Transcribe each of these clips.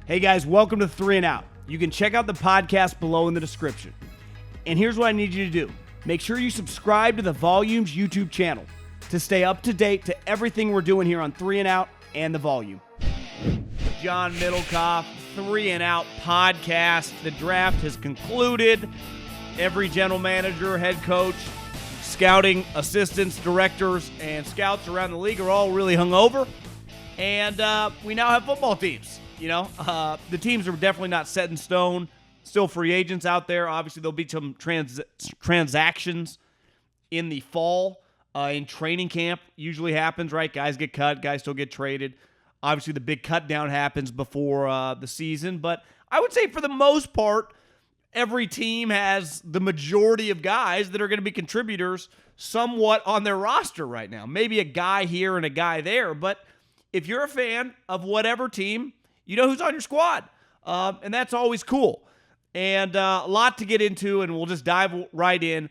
Hey guys, welcome to 3 and Out. You can check out the podcast below in the description. And here's what I need you to do. Make sure you subscribe to the Volumes YouTube channel to stay up to date to everything we're doing here on 3 and Out and the Volume. John Middlekauff, 3 and Out podcast. The draft has concluded. Every general manager, head coach, scouting assistants, directors, and scouts around the league are all really hungover. And we now have football teams. You know, the teams are definitely not set in stone. Still free agents out there. Obviously, there'll be some transactions in the fall. In training camp, usually happens, right? Guys get cut. Guys still get traded. Obviously, the big cut down happens before the season. But I would say for the most part, every team has the majority of guys that are going to be contributors somewhat on their roster right now. Maybe a guy here and a guy there. But if you're a fan of whatever team, you know who's on your squad, and that's always cool. And a lot to get into, and we'll just dive right in.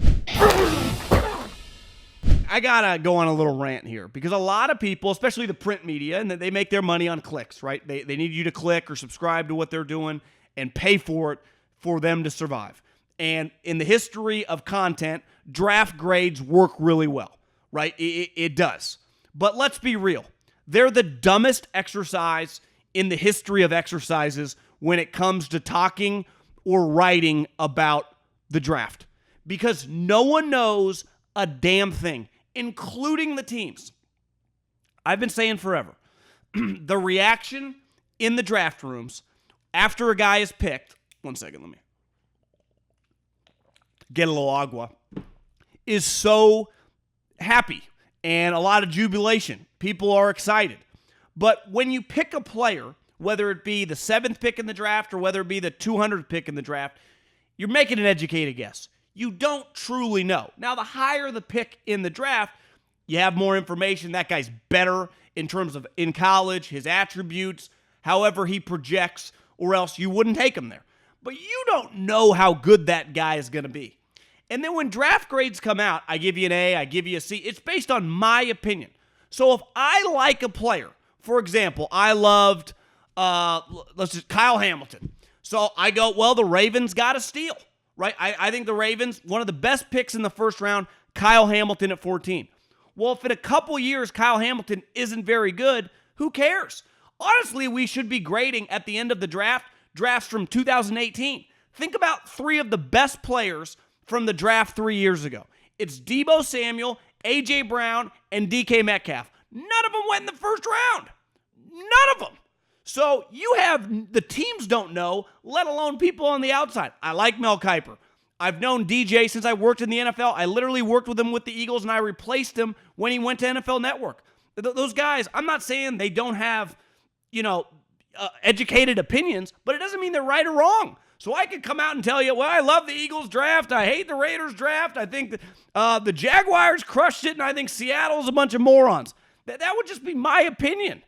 I got to go on a little rant here because a lot of people, especially the print media, and they make their money on clicks, right? They need you to click or subscribe to what they're doing and pay for it for them to survive. And in the history of content, draft grades work really well, right? It does. But let's be real. They're the dumbest exercise in the history of exercises when it comes to talking or writing about the draft. Because no one knows a damn thing, including the teams. I've been saying forever, the reaction in the draft rooms after a guy is picked, one second, let me get a little agua, is so happy and a lot of jubilation. People are excited. But when you pick a player, whether it be the 7th pick in the draft or whether it be the 200th pick in the draft, you're making an educated guess. You don't truly know. Now, the higher the pick in the draft, you have more information. That guy's better in terms of in college, his attributes, however he projects, or else you wouldn't take him there. But you don't know how good that guy is going to be. And then when draft grades come out, I give you an A, I give you a C. It's based on my opinion. So if I like a player, for example, I loved, Kyle Hamilton. So I go, well, the Ravens got a steal, right? I think the Ravens, one of the best picks in the first round, Kyle Hamilton at 14. Well, if in a couple years Kyle Hamilton isn't very good, who cares? Honestly, we should be grading at the end of the drafts from 2018. Think about 3 of the best players from the draft 3 years ago. It's Deebo Samuel, A.J. Brown, and D.K. Metcalf. None of them went in the first round. None of them. So you have, the teams don't know, let alone people on the outside. I like Mel Kiper. I've known DJ since I worked in the NFL. I literally worked with him with the Eagles, and I replaced him when he went to NFL Network. Those guys, I'm not saying they don't have, educated opinions, but it doesn't mean they're right or wrong. So I could come out and tell you, well, I love the Eagles draft. I hate the Raiders draft. I think the Jaguars crushed it, and I think Seattle's a bunch of morons. That would just be my opinion.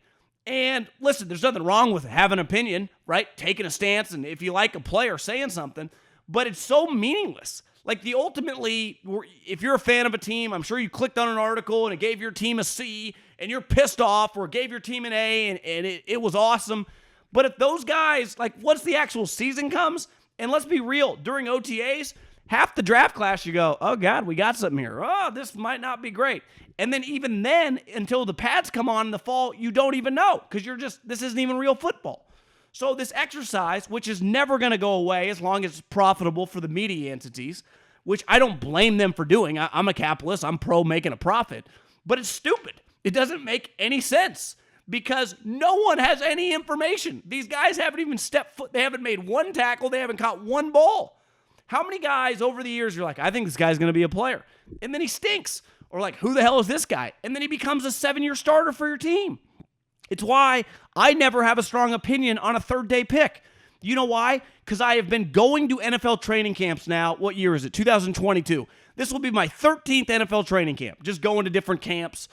And listen, there's nothing wrong with having an opinion, right? Taking a stance, and if you like a player, saying something, but it's so meaningless. Like ultimately, if you're a fan of a team, I'm sure you clicked on an article and it gave your team a C, and you're pissed off, or it gave your team an A, and it was awesome. But if those guys, once the actual season comes, and let's be real, during OTAs, half the draft class, you go, oh, God, we got something here. Oh, this might not be great. And then even then, until the pads come on in the fall, you don't even know because this isn't even real football. So this exercise, which is never going to go away as long as it's profitable for the media entities, which I don't blame them for doing. I'm a capitalist. I'm pro making a profit. But it's stupid. It doesn't make any sense because no one has any information. These guys haven't even stepped foot. They haven't made one tackle. They haven't caught one ball. How many guys over the years you're like, I think this guy's going to be a player. And then he stinks. Or like, who the hell is this guy? And then he becomes a 7-year starter for your team. It's why I never have a strong opinion on a third-day pick. You know why? Because I have been going to NFL training camps now. What year is it? 2022. This will be my 13th NFL training camp. Just going to different camps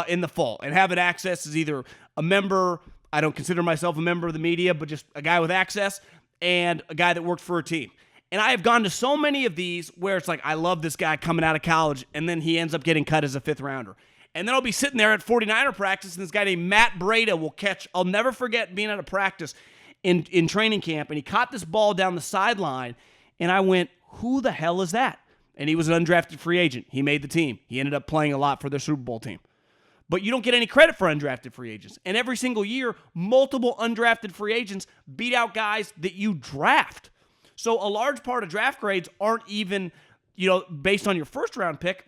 in the fall and having access as either a member. I don't consider myself a member of the media, but just a guy with access and a guy that worked for a team. And I have gone to so many of these where it's like, I love this guy coming out of college, and then he ends up getting cut as a 5th rounder. And then I'll be sitting there at 49er practice, and this guy named Matt Breida will catch. I'll never forget being at a practice, in training camp, and he caught this ball down the sideline, and I went, who the hell is that? And he was an undrafted free agent. He made the team. He ended up playing a lot for their Super Bowl team. But you don't get any credit for undrafted free agents. And every single year, multiple undrafted free agents beat out guys that you draft. So a large part of draft grades aren't even, based on your first round pick.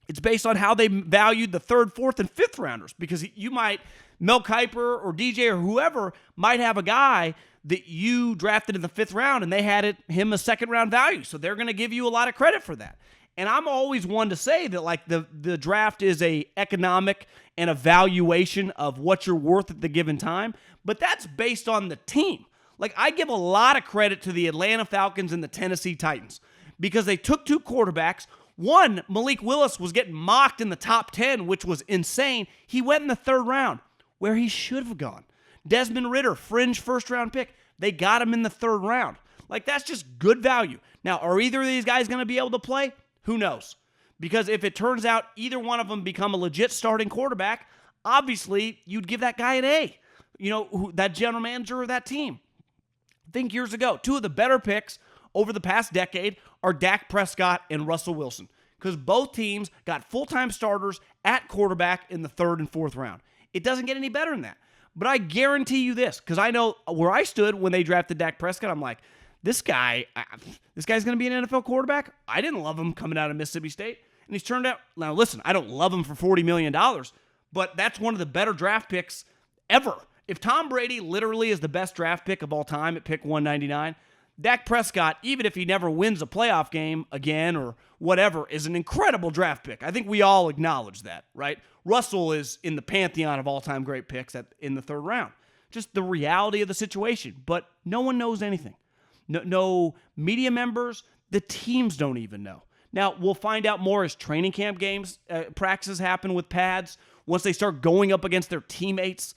It's based on how they valued the third, fourth, and fifth rounders. Because you might, Mel Kiper or DJ or whoever might have a guy that you drafted in the fifth round and they had him a second round value. So they're going to give you a lot of credit for that. And I'm always one to say that like the draft is a economic and evaluation of what you're worth at the given time, but that's based on the team. Like I give a lot of credit to the Atlanta Falcons and the Tennessee Titans because they took two quarterbacks. One, Malik Willis, was getting mocked in the top 10, which was insane. He went in the third round where he should have gone. Desmond Ridder, fringe first round pick. They got him in the third round. Like that's just good value. Now, are either of these guys going to be able to play? Who knows? Because if it turns out either one of them become a legit starting quarterback, obviously you'd give that guy an A. That general manager of that team. Think years ago, two of the better picks over the past decade are Dak Prescott and Russell Wilson. Because both teams got full-time starters at quarterback in the third and fourth round. It doesn't get any better than that. But I guarantee you this, because I know where I stood when they drafted Dak Prescott, I'm like, this guy's going to be an NFL quarterback? I didn't love him coming out of Mississippi State. And he's turned out, now listen, I don't love him for $40 million, but that's one of the better draft picks ever. If Tom Brady literally is the best draft pick of all time at pick 199, Dak Prescott, even if he never wins a playoff game again or whatever, is an incredible draft pick. I think we all acknowledge that, right? Russell is in the pantheon of all-time great picks in the third round. Just the reality of the situation. But no one knows anything. No media members, the teams don't even know. Now, we'll find out more as training camp practices happen with pads. Once they start going up against their teammates.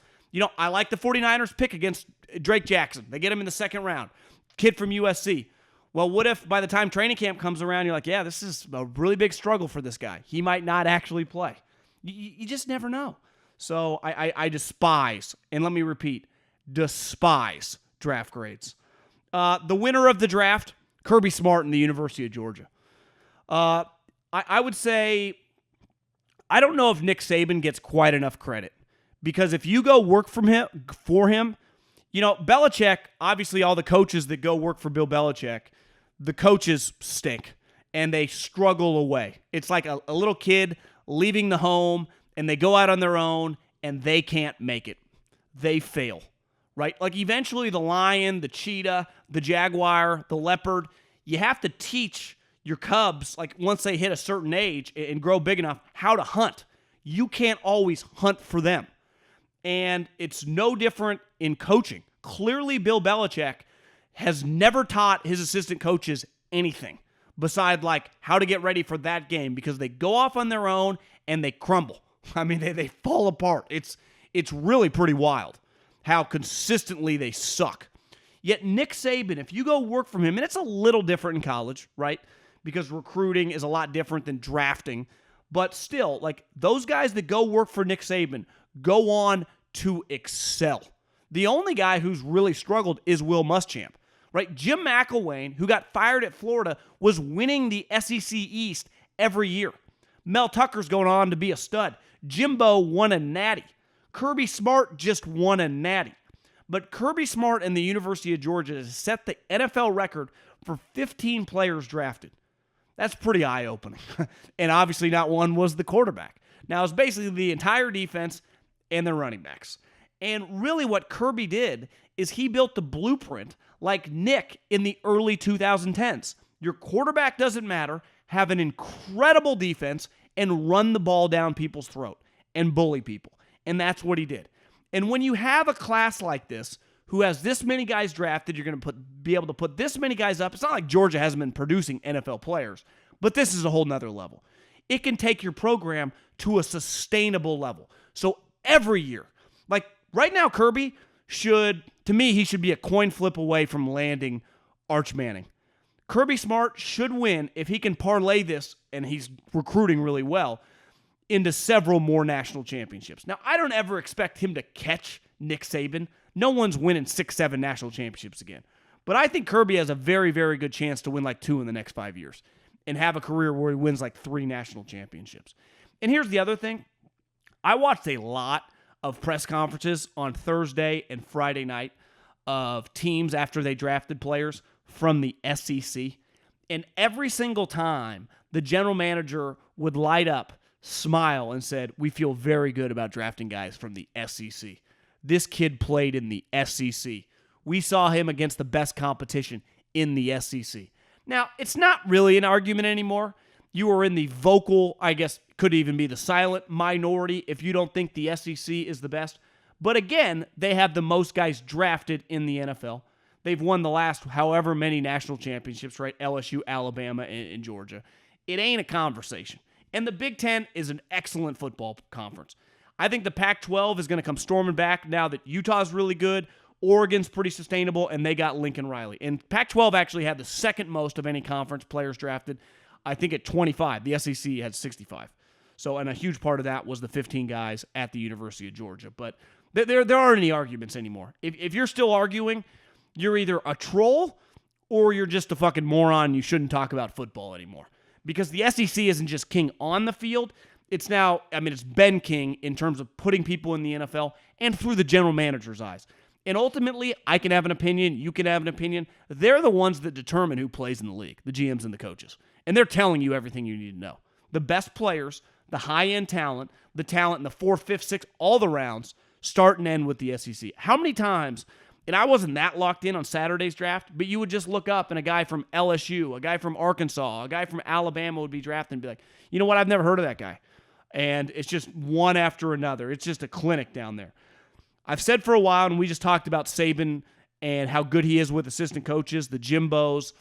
I like the 49ers pick against Drake Jackson. They get him in the second round. Kid from USC. Well, what if by the time training camp comes around, you're like, yeah, this is a really big struggle for this guy. He might not actually play. You just never know. So I despise, and let me repeat, despise draft grades. The winner of the draft, Kirby Smart and the University of Georgia. I would say, I don't know if Nick Saban gets quite enough credit. Because if you go work for him, Belichick, obviously all the coaches that go work for Bill Belichick, the coaches stink and they struggle away. It's like a little kid leaving the home and they go out on their own and they can't make it. They fail, right? Like eventually the lion, the cheetah, the jaguar, the leopard, you have to teach your cubs, like once they hit a certain age and grow big enough, how to hunt. You can't always hunt for them. And it's no different in coaching. Clearly, Bill Belichick has never taught his assistant coaches anything besides like how to get ready for that game because they go off on their own and they crumble. I mean, they fall apart. It's really pretty wild how consistently they suck. Yet Nick Saban, if you go work for him, and it's a little different in college, right? Because recruiting is a lot different than drafting. But still, like those guys that go work for Nick Saban go on to excel. The only guy who's really struggled is Will Muschamp, right? Jim McElwain, who got fired at Florida, was winning the SEC East every year. Mel Tucker's going on to be a stud. Jimbo won a natty. Kirby Smart just won a natty. But Kirby Smart and the University of Georgia has set the NFL record for 15 players drafted. That's pretty eye-opening. And obviously not one was the quarterback. Now, it's basically the entire defense and their running backs. And really what Kirby did is he built the blueprint like Nick in the early 2010s. Your quarterback doesn't matter, have an incredible defense, and run the ball down people's throat and bully people. And that's what he did. And when you have a class like this who has this many guys drafted, you're going to be able to put this many guys up. It's not like Georgia hasn't been producing NFL players, but this is a whole nother level. It can take your program to a sustainable level. So every year, like right now, Kirby he should be a coin flip away from landing Arch Manning. Kirby Smart should win if he can parlay this, and he's recruiting really well, into several more national championships. Now, I don't ever expect him to catch Nick Saban. No one's winning 6, 7 national championships again. But I think Kirby has a very, very good chance to win like 2 in the next 5 years and have a career where he wins like 3 national championships. And here's the other thing. I watched a lot of press conferences on Thursday and Friday night of teams after they drafted players from the SEC. And every single time, the general manager would light up, smile, and said, "We feel very good about drafting guys from the SEC. This kid played in the SEC. We saw him against the best competition in the SEC." Now, it's not really an argument anymore. You are in the vocal, I guess, could even be the silent minority if you don't think the SEC is the best. But again, they have the most guys drafted in the NFL. They've won the last however many national championships, right? LSU, Alabama, and Georgia. It ain't a conversation. And the Big Ten is an excellent football conference. I think the Pac-12 is going to come storming back now that Utah's really good, Oregon's pretty sustainable, and they got Lincoln Riley. And Pac-12 actually had the second most of any conference players drafted, I think at 25. The SEC had 65. So, and a huge part of that was the 15 guys at the University of Georgia. But there aren't any arguments anymore. If you're still arguing, you're either a troll or you're just a fucking moron and you shouldn't talk about football anymore. Because the SEC isn't just king on the field. It's now, it's been king in terms of putting people in the NFL and through the general manager's eyes. And ultimately, I can have an opinion, you can have an opinion. They're the ones that determine who plays in the league, the GMs and the coaches. And they're telling you everything you need to know. The best players, the high-end talent, the talent in the 4th, 5th, 6th, all the rounds start and end with the SEC. How many times, and I wasn't that locked in on Saturday's draft, but you would just look up and a guy from LSU, a guy from Arkansas, a guy from Alabama would be drafted and be like, you know what, I've never heard of that guy. And it's just one after another. It's just a clinic down there. I've said for a while, and we just talked about Saban and how good he is with assistant coaches, the Jimbos,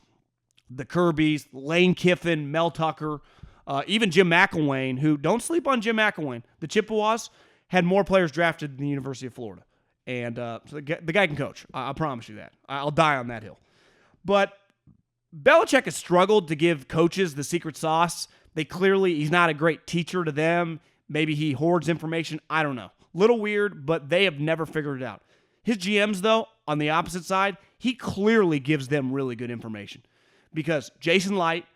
the Kirbys, Lane Kiffin, Mel Tucker, even Jim McElwain, who, don't sleep on Jim McElwain. The Chippewas had more players drafted than the University of Florida. And so the guy can coach. I promise you that. I'll die on that hill. But Belichick has struggled to give coaches the secret sauce. He's not a great teacher to them. Maybe he hoards information. I don't know. Little weird, but they have never figured it out. His GMs, though, on the opposite side, he clearly gives them really good information. Because Jason Light,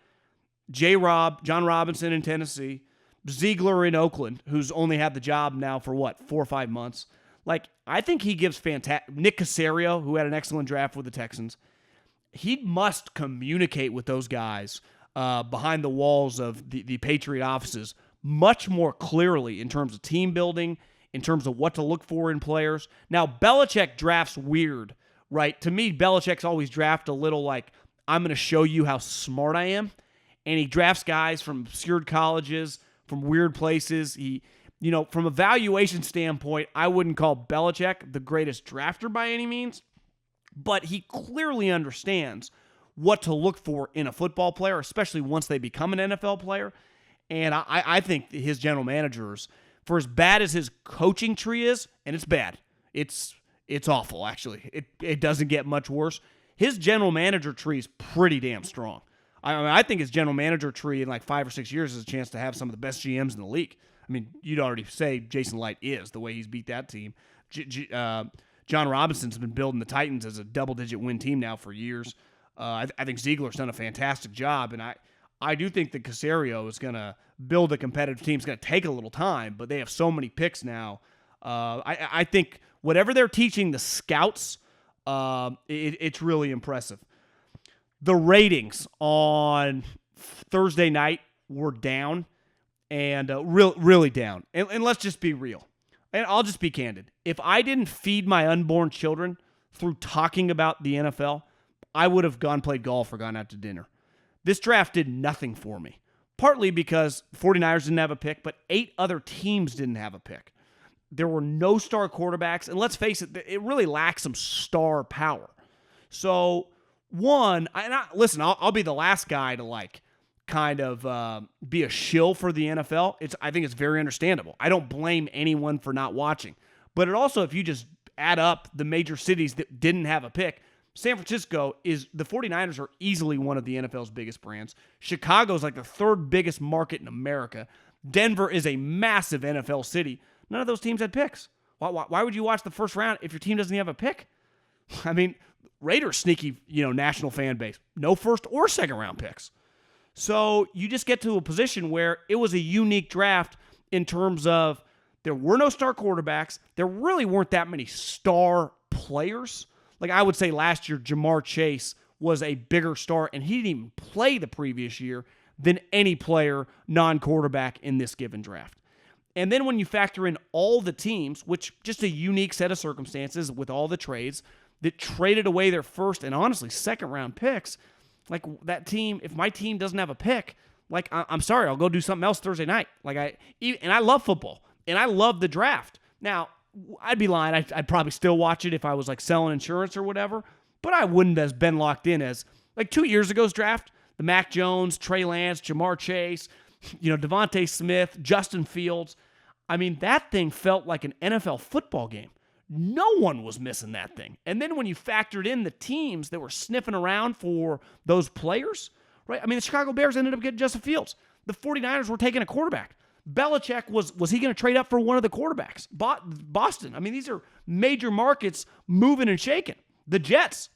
John Robinson in Tennessee, Ziegler in Oakland, who's only had the job now for 4 or 5 months. I think he gives fantastic. Nick Caserio, who had an excellent draft with the Texans, he must communicate with those guys behind the walls of the Patriot offices much more clearly in terms of team building, in terms of what to look for in players. Now, Belichick drafts weird, right? To me, Belichick's always draft a little like, I'm going to show you how smart I am. And he drafts guys from obscure colleges, from weird places. From a valuation standpoint, I wouldn't call Belichick the greatest drafter by any means, but he clearly understands what to look for in a football player, especially once they become an NFL player. And I think his general managers, for as bad as his coaching tree is, and it's bad, it's awful, actually. It doesn't get much worse. His general manager tree is pretty damn strong. I think his general manager tree in 5 or 6 years is a chance to have some of the best GMs in the league. You'd already say Jason Light is, the way he's beat that team. John Robinson's been building the Titans as a double-digit win team now for years. I think Ziegler's done a fantastic job, and I do think that Caserio is going to build a competitive team. It's going to take a little time, but they have so many picks now. I think whatever they're teaching the scouts, it's really impressive. The ratings on Thursday night were down, and really down. And let's just be real. And I'll just be candid. If I didn't feed my unborn children through talking about the NFL, I would have played golf or gone out to dinner. This draft did nothing for me. Partly because 49ers didn't have a pick, but 8 other teams didn't have a pick. There were no star quarterbacks, and let's face it, it really lacks some star power. So, I'll be the last guy to kind of be a shill for the NFL. I think it's very understandable. I don't blame anyone for not watching. But it also, if you just add up the major cities that didn't have a pick, San Francisco the 49ers are easily one of the NFL's biggest brands. Chicago's the 3rd biggest market in America. Denver is a massive NFL city. None of those teams had picks. Why would you watch the first round if your team doesn't have a pick? I mean, Raiders sneaky, national fan base. No first or second round picks. So you just get to a position where it was a unique draft in terms of there were no star quarterbacks. There really weren't that many star players. Like I would say last year, Jamar Chase was a bigger star, and he didn't even play the previous year than any player non-quarterback in this given draft. And then when you factor in all the teams, which just a unique set of circumstances with all the trades that traded away their first and honestly second round picks, like that team, if my team doesn't have a pick, like I'm sorry, I'll go do something else Thursday night. And I love football and I love the draft. Now, I'd be lying. I'd probably still watch it if I was like selling insurance or whatever, but I wouldn't have been locked in as like 2 years ago's draft. The Mac Jones, Trey Lance, Jamar Chase, Devontae Smith, Justin Fields. I mean, that thing felt like an NFL football game. No one was missing that thing. And then when you factored in the teams that were sniffing around for those players, right? I mean, the Chicago Bears ended up getting Justin Fields. The 49ers were taking a quarterback. Belichick, was he going to trade up for one of the quarterbacks? Boston. I mean, these are major markets moving and shaking. The Jets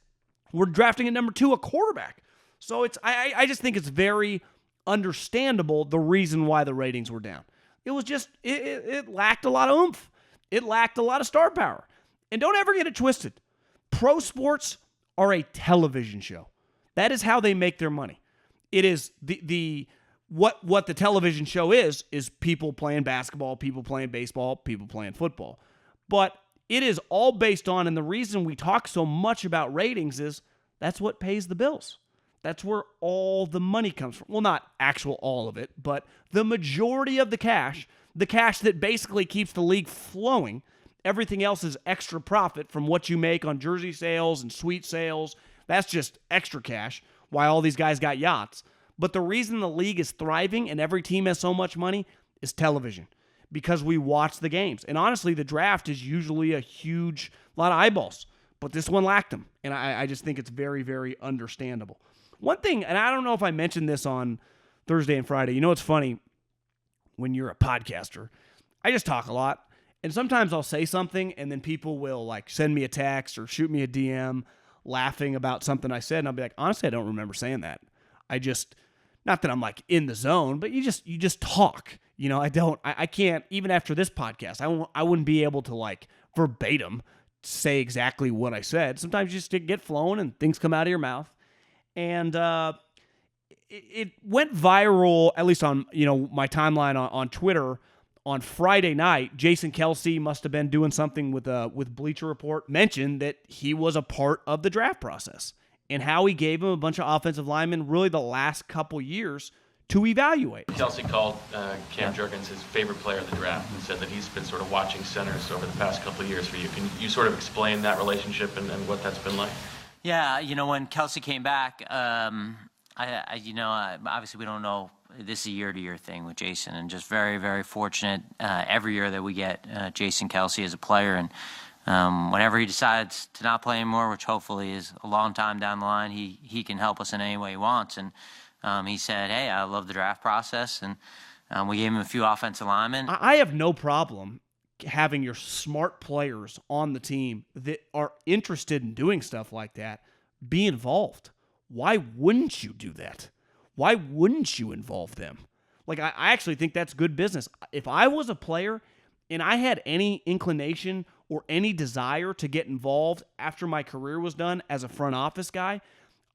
were drafting at number 2 a quarterback. So I just think it's very understandable the reason why the ratings were down. It was just, it lacked a lot of oomph. It lacked a lot of star power. And don't ever get it twisted. Pro sports are a television show. That is how they make their money. It is what the television show is people playing basketball, people playing baseball, people playing football. But it is all based on, and the reason we talk so much about ratings is that's what pays the bills. That's where all the money comes from. Well, not actual all of it, but the majority of the cash that basically keeps the league flowing. Everything else is extra profit from what you make on jersey sales and suite sales. That's just extra cash, while all these guys got yachts. But the reason the league is thriving and every team has so much money is television, because we watch the games. And honestly, the draft is usually a lot of eyeballs, but this one lacked them. And I just think it's very, very understandable. One thing, and I don't know if I mentioned this on Thursday and Friday, it's funny when you're a podcaster, I just talk a lot. And sometimes I'll say something and then people will like send me a text or shoot me a DM laughing about something I said. And I'll be like, honestly, I don't remember saying that. Not that I'm like in the zone, but you just talk. I can't, even after this podcast, I wouldn't be able to like verbatim say exactly what I said. Sometimes you just get flowing and things come out of your mouth. And it went viral, at least on my timeline on Twitter on Friday night. Jason Kelce must have been doing something with Bleacher Report, mentioned that he was a part of the draft process and how he gave him a bunch of offensive linemen really the last couple years to evaluate. Kelce called Cam Jurgens his favorite player of the draft and said that he's been sort of watching centers over the past couple of years for you. Can you sort of explain that relationship and what that's been like? Yeah, when Kelce came back, obviously we don't know. This is a year-to-year thing with Jason, and just very, very fortunate every year that we get Jason Kelce as a player. And whenever he decides to not play anymore, which hopefully is a long time down the line, he can help us in any way he wants. And he said, hey, I love the draft process, and we gave him a few offensive linemen. I have no problem having your smart players on the team that are interested in doing stuff like that be involved. Why wouldn't you do that? Why wouldn't you involve them? Like, I actually think that's good business. If I was a player and I had any inclination or any desire to get involved after my career was done as a front office guy,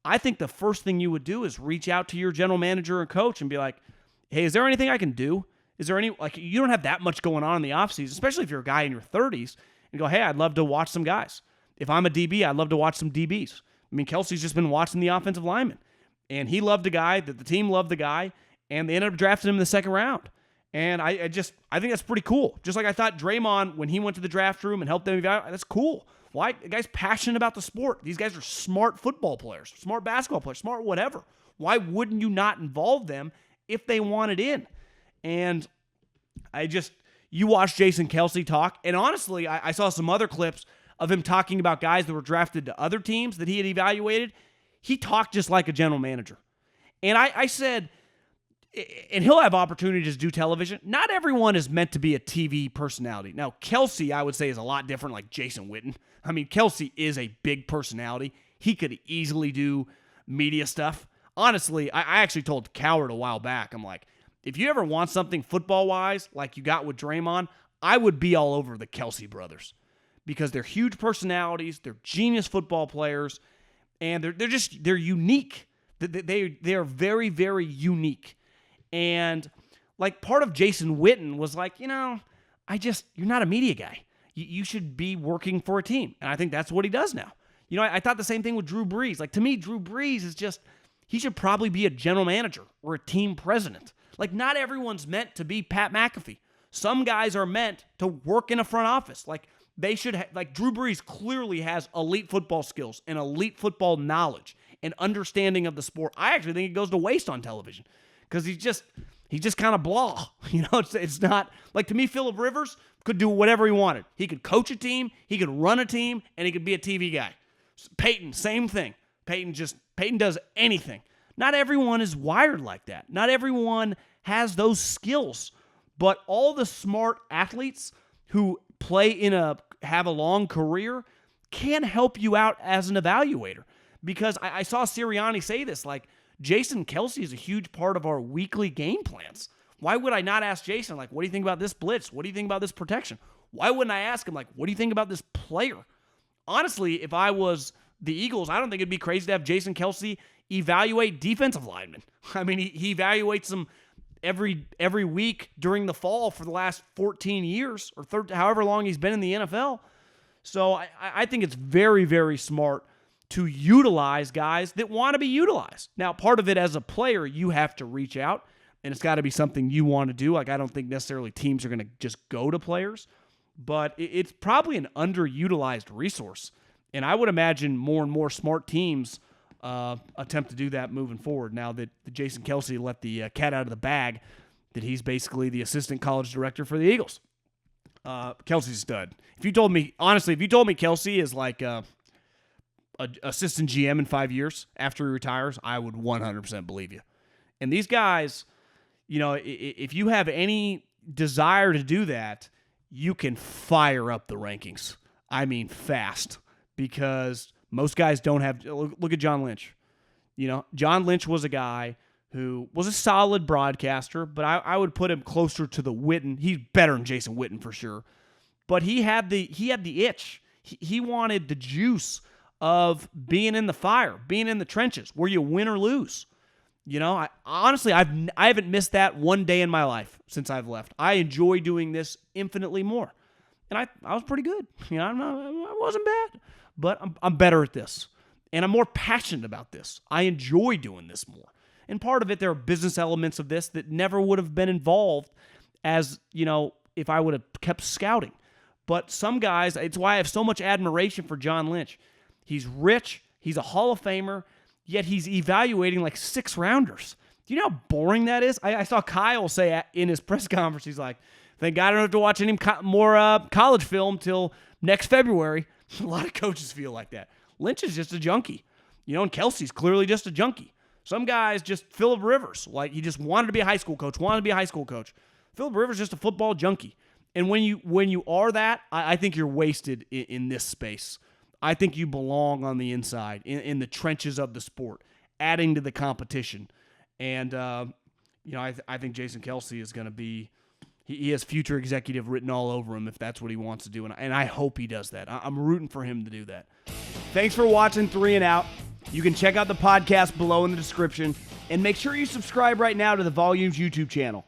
I think the first thing you would do is reach out to your general manager and coach and be like, hey, is there anything I can do? Is there any, like, you don't have that much going on in the offseason, especially if you're a guy in your 30s, and go, hey, I'd love to watch some guys. If I'm a DB, I'd love to watch some DBs. I mean, Kelce's just been watching the offensive linemen, and he loved the guy, that the team loved the guy, and they ended up drafting him in the second round. And I think that's pretty cool. Just like I thought Draymond, when he went to the draft room and helped them evaluate, that's cool. Why? The guy's passionate about the sport. These guys are smart football players, smart basketball players, smart whatever. Why wouldn't you not involve them if they wanted in? And you watch Jason Kelce talk, and honestly, I saw some other clips of him talking about guys that were drafted to other teams that he had evaluated. He talked just like a general manager. And I said, and he'll have opportunities to do television. Not everyone is meant to be a TV personality. Now, Kelsey, I would say, is a lot different, like Jason Witten. I mean, Kelsey is a big personality. He could easily do media stuff. Honestly, I actually told Coward a while back, I'm like, if you ever want something football-wise like you got with Draymond, I would be all over the Kelsey brothers because they're huge personalities, they're genius football players, and they're unique. They're very, very unique. And like part of Jason Witten was like, you're not a media guy. You should be working for a team. And I think that's what he does now. I thought the same thing with Drew Brees. Like to me, Drew Brees is just, he should probably be a general manager or a team president. Like not everyone's meant to be Pat McAfee. Some guys are meant to work in a front office. Like they should, like Drew Brees clearly has elite football skills and elite football knowledge and understanding of the sport. I actually think it goes to waste on television. Because he's just kind of blah. It's not like, to me, Phillip Rivers could do whatever he wanted. He could coach a team, he could run a team, and he could be a TV guy. Peyton, same thing. Peyton does anything. Not everyone is wired like that. Not everyone has those skills. But all the smart athletes who have a long career can help you out as an evaluator. Because I saw Sirianni say this, like, Jason Kelsey is a huge part of our weekly game plans. Why would I not ask Jason, like, what do you think about this blitz? What do you think about this protection? Why wouldn't I ask him, like, what do you think about this player? Honestly, if I was the Eagles, I don't think it'd be crazy to have Jason Kelsey evaluate defensive linemen. I mean, he evaluates them every week during the fall for the last 14 years or however long he's been in the NFL. So I think it's very, very smart to utilize guys that want to be utilized. Now, part of it as a player, you have to reach out, and it's got to be something you want to do. Like, I don't think necessarily teams are going to just go to players, but it's probably an underutilized resource. And I would imagine more and more smart teams attempt to do that moving forward now that Jason Kelsey let the cat out of the bag, that he's basically the assistant college director for the Eagles. Kelsey's a stud. If you told me Kelsey is like assistant GM in 5 years after he retires, I would 100% believe you. And these guys, if you have any desire to do that, you can fire up the rankings. I mean, fast, because most guys don't have. Look at John Lynch. John Lynch was a guy who was a solid broadcaster, but I would put him closer to the Witten. He's better than Jason Witten for sure, but he had the itch. He wanted the juice of being in the fire, being in the trenches, where you win or lose. I haven't missed that one day in my life since I've left. I enjoy doing this infinitely more, and I was pretty good. I wasn't bad, but I'm better at this, and I'm more passionate about this. I enjoy doing this more, and part of it, there are business elements of this that never would have been involved, as if I would have kept scouting. But some guys, it's why I have so much admiration for John Lynch. He's rich. He's a Hall of Famer, yet he's evaluating like 6-rounders. Do you know how boring that is? I saw Kyle say in his press conference, he's like, thank God I don't have to watch any more college film till next February. A lot of coaches feel like that. Lynch is just a junkie. And Kelsey's clearly just a junkie. Some guys just, Phillip Rivers, like he just wanted to be a high school coach, Phillip Rivers is just a football junkie. And when you are that, I think you're wasted in this space. I think you belong on the inside, in the trenches of the sport, adding to the competition. And, I think Jason Kelsey is going to be, he has future executive written all over him if that's what he wants to do. And I hope he does that. I'm rooting for him to do that. Thanks for watching 3 and Out. You can check out the podcast below in the description. And make sure you subscribe right now to the Volumes YouTube channel.